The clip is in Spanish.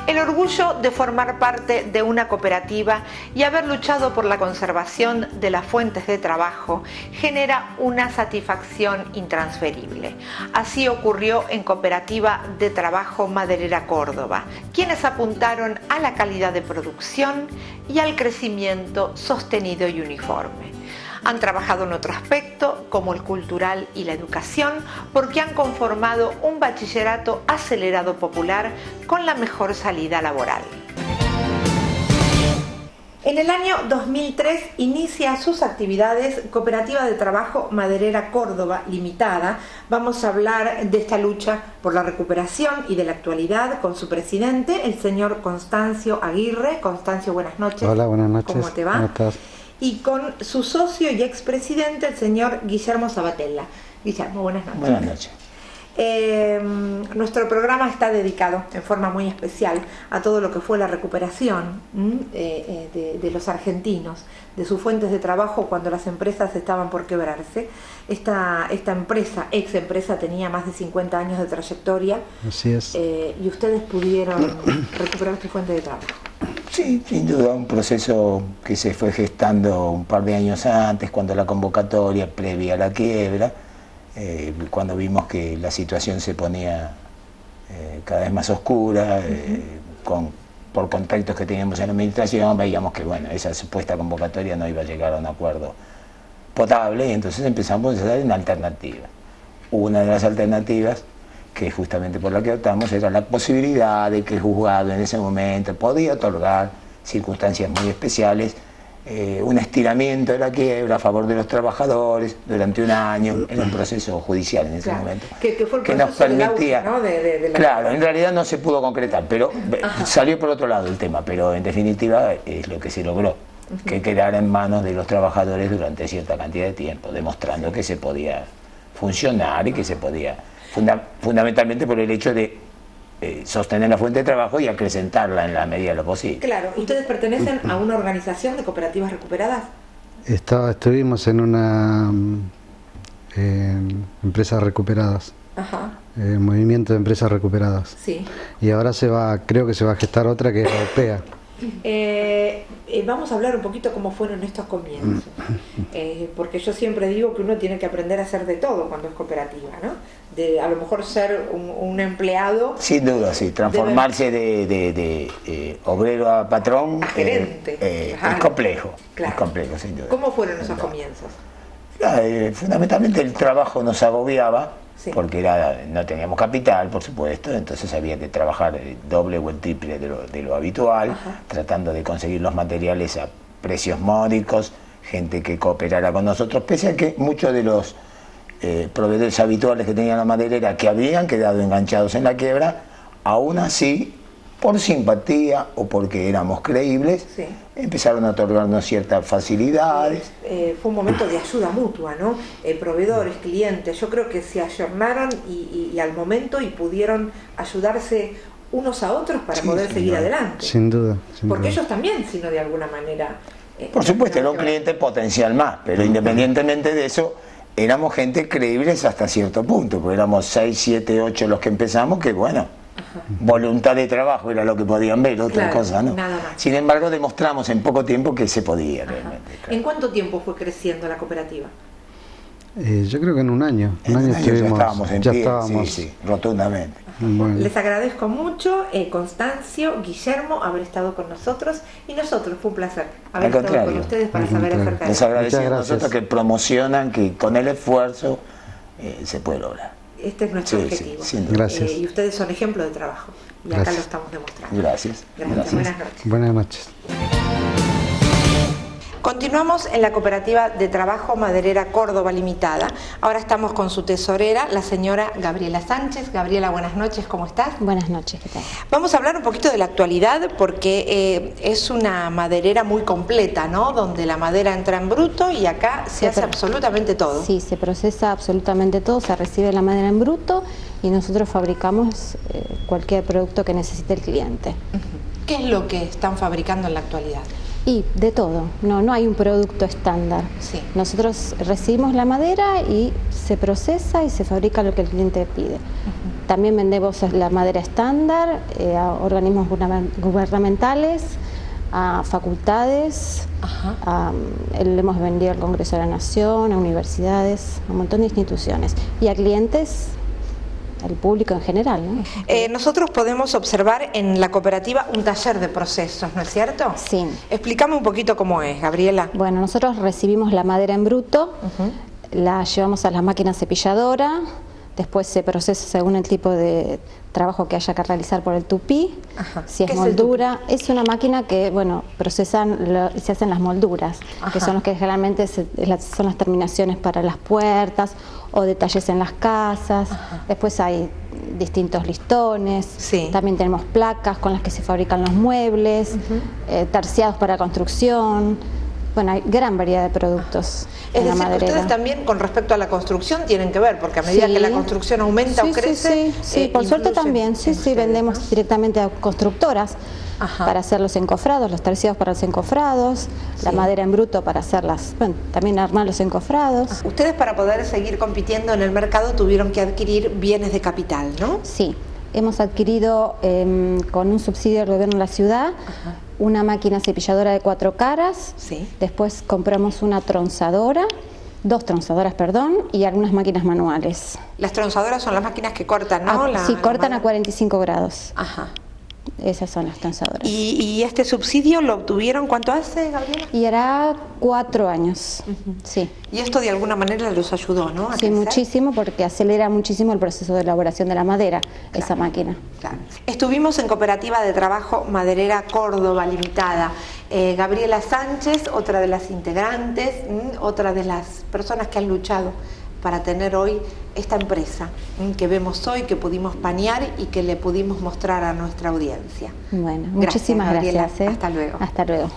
El orgullo de formar parte de una cooperativa y haber luchado por la conservación de las fuentes de trabajo genera una satisfacción intransferible. Así ocurrió en Cooperativa de Trabajo Maderera Córdoba, quienes apuntaron a la calidad de producción y al crecimiento sostenido y uniforme. Han trabajado en otro aspecto, como el cultural y la educación, porque han conformado un bachillerato acelerado popular con la mejor salida laboral. En el año 2003 inicia sus actividades Cooperativa de Trabajo Maderera Córdoba Limitada. Vamos a hablar de esta lucha por la recuperación y de la actualidad con su presidente, el señor Constancio Aguirre. Constancio, buenas noches. Hola, buenas noches. ¿Cómo te va? ¿Cómo estás? Y con su socio y expresidente, el señor Guillermo Sabatella. Guillermo, buenas noches. Buenas noches. Nuestro programa está dedicado en forma muy especial a todo lo que fue la recuperación de los argentinos, de sus fuentes de trabajo cuando las empresas estaban por quebrarse. Esta empresa, ex empresa, tenía más de 50 años de trayectoria. Así es. Y ustedes pudieron recuperar su fuente de trabajo. Sí, sin duda, un proceso que se fue gestando un par de años antes, cuando la convocatoria previa a la quiebra, cuando vimos que la situación se ponía cada vez más oscura, por contactos que teníamos en la administración, veíamos que bueno, esa supuesta convocatoria no iba a llegar a un acuerdo potable, y entonces empezamos a dar una alternativa. Una de las alternativas, que justamente por la que optamos, era la posibilidad de que el juzgado en ese momento podía otorgar circunstancias muy especiales, un estiramiento de la quiebra a favor de los trabajadores durante un año, en un proceso judicial en ese momento, que fue el que nos permitía, ¿no? Claro, en realidad no se pudo concretar, pero salió por otro lado el tema, pero en definitiva es lo que se logró, que quedara en manos de los trabajadores durante cierta cantidad de tiempo, demostrando que se podía funcionar y que se podía, fundamentalmente por el hecho de sostener la fuente de trabajo y acrecentarla en la medida de lo posible. Claro, ¿ustedes pertenecen a una organización de cooperativas recuperadas? Estuvimos en una empresas recuperadas. Ajá. Movimiento de empresas recuperadas. Sí. Y ahora creo que se va a gestar otra que es europea. Vamos a hablar un poquito cómo fueron estos comienzos, porque yo siempre digo que uno tiene que aprender a hacer de todo cuando es cooperativa, ¿no? De a lo mejor ser un empleado. Sin duda, sí, transformarse de obrero a patrón gerente, es complejo, claro. Es complejo, sin duda. ¿Cómo fueron esos comienzos? Fundamentalmente el trabajo nos agobiaba. Sí. Porque no teníamos capital, por supuesto, entonces había que trabajar el doble o el triple de lo habitual, tratando de conseguir los materiales a precios módicos, gente que cooperara con nosotros, pese a que muchos de los proveedores habituales que tenía la maderera, que habían quedado enganchados en la quiebra, aún así, por simpatía o porque éramos creíbles, sí, empezaron a otorgarnos ciertas facilidades. Fue un momento de ayuda mutua, ¿no? Proveedores, clientes, yo creo que se ayornaron y al momento y pudieron ayudarse unos a otros para poder seguir adelante. Sin duda. Porque ellos también, sino de alguna manera... Por supuesto, era un cliente potencial más, pero independientemente de eso, éramos gente creíbles hasta cierto punto, porque éramos 6, 7, 8 los que empezamos, que bueno... Voluntad de trabajo era lo que podían ver, otra cosa, ¿no? Nada más. Sin embargo, demostramos en poco tiempo que se podía realmente. Claro. ¿En cuánto tiempo fue creciendo la cooperativa? Yo creo que en un año. Ya estábamos, sí, rotundamente. Bueno. Les agradezco mucho, Constancio, Guillermo, haber estado con nosotros, y nosotros fue un placer haber estado con ustedes para saber acerca de Les agradecemos a nosotros que promocionan que con el esfuerzo se puede lograr. Este es nuestro objetivo. Gracias. Y ustedes son ejemplo de trabajo. Y acá lo estamos demostrando. Gracias. Buenas noches. Buenas noches. Continuamos en la Cooperativa de Trabajo Maderera Córdoba Limitada. Ahora estamos con su tesorera, la señora Gabriela Sánchez. Gabriela, buenas noches, ¿cómo estás? Buenas noches, ¿qué tal? Vamos a hablar un poquito de la actualidad porque es una maderera muy completa, ¿no? Donde la madera entra en bruto y acá se hace absolutamente todo. Sí, se procesa absolutamente todo, se recibe la madera en bruto y nosotros fabricamos cualquier producto que necesite el cliente. ¿Qué es lo que están fabricando en la actualidad? Y de todo, no hay un producto estándar. Sí. Nosotros recibimos la madera y se procesa y se fabrica lo que el cliente pide. También vendemos la madera estándar a organismos gubernamentales, a facultades, le hemos vendido al Congreso de la Nación, a universidades, a un montón de instituciones y a clientes, al público en general, ¿no? Nosotros podemos observar en la cooperativa un taller de procesos, ¿no es cierto? Sí. Explícame un poquito cómo es, Gabriela. Bueno, nosotros recibimos la madera en bruto, la llevamos a la máquina cepilladora, después se procesa según el tipo de trabajo que haya que realizar por el tupí. Si es moldura, es una máquina que, bueno, procesan, se hacen las molduras, que son los que generalmente son las terminaciones para las puertas o detalles en las casas. Después hay distintos listones, también tenemos placas con las que se fabrican los muebles, terciados para construcción. Bueno, hay gran variedad de productos en la maderera. Ustedes también con respecto a la construcción tienen que ver, porque a medida que la construcción aumenta o crece... Sí, por suerte también, vendemos directamente a constructoras para hacer los encofrados, los terciados para los encofrados, la madera en bruto para hacerlas, bueno, también armar los encofrados. Ustedes para poder seguir compitiendo en el mercado tuvieron que adquirir bienes de capital, ¿no? Sí, hemos adquirido con un subsidio del gobierno de la ciudad una máquina cepilladora de 4 caras, después compramos una tronzadora, 2 tronzadoras, perdón, y algunas máquinas manuales. Las tronzadoras son las máquinas que cortan, ¿no? Sí, cortan a 45 grados. Esas son las tronzadoras. ¿Y este subsidio lo obtuvieron cuánto hace, Gabriela? Y hará 4 años, sí. Y esto de alguna manera los ayudó, ¿no? Sí, muchísimo, porque acelera muchísimo el proceso de elaboración de la madera, esa máquina. Estuvimos en Cooperativa de Trabajo Maderera Córdoba Limitada. Gabriela Sánchez, otra de las integrantes, otra de las personas que han luchado para tener hoy esta empresa que vemos hoy, que pudimos panear y que le pudimos mostrar a nuestra audiencia. Bueno, muchísimas gracias. Hasta luego. Hasta luego.